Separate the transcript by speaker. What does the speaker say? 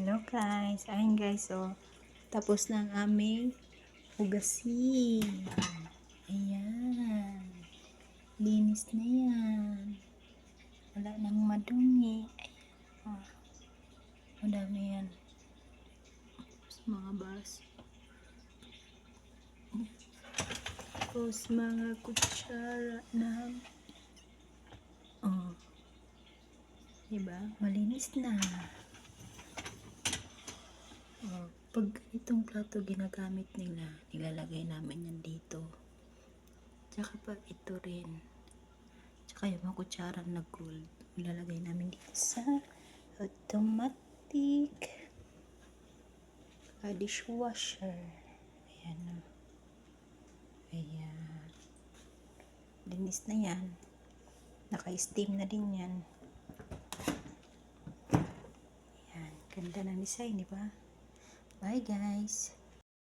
Speaker 1: Hello guys, ayun guys, oh, tapos na ang aming hugasin. Ayan, linis na yan. Wala nang madumi. Ayan, oh, madami yan. Tapos mga baso. Tapos mga kutsara na. Oh, diba? Malinis na. Oh, pag itong plato ginagamit nila, nilalagay namin yan dito. Tsaka pa ito rin. Tsaka yung mga kutsara na gold, nilalagay namin dito sa automatic dishwasher. Ayan o. Ayan. Linis na yan. Naka-steam na din yan. Ayan. Ganda ng design, di ba? Bye guys!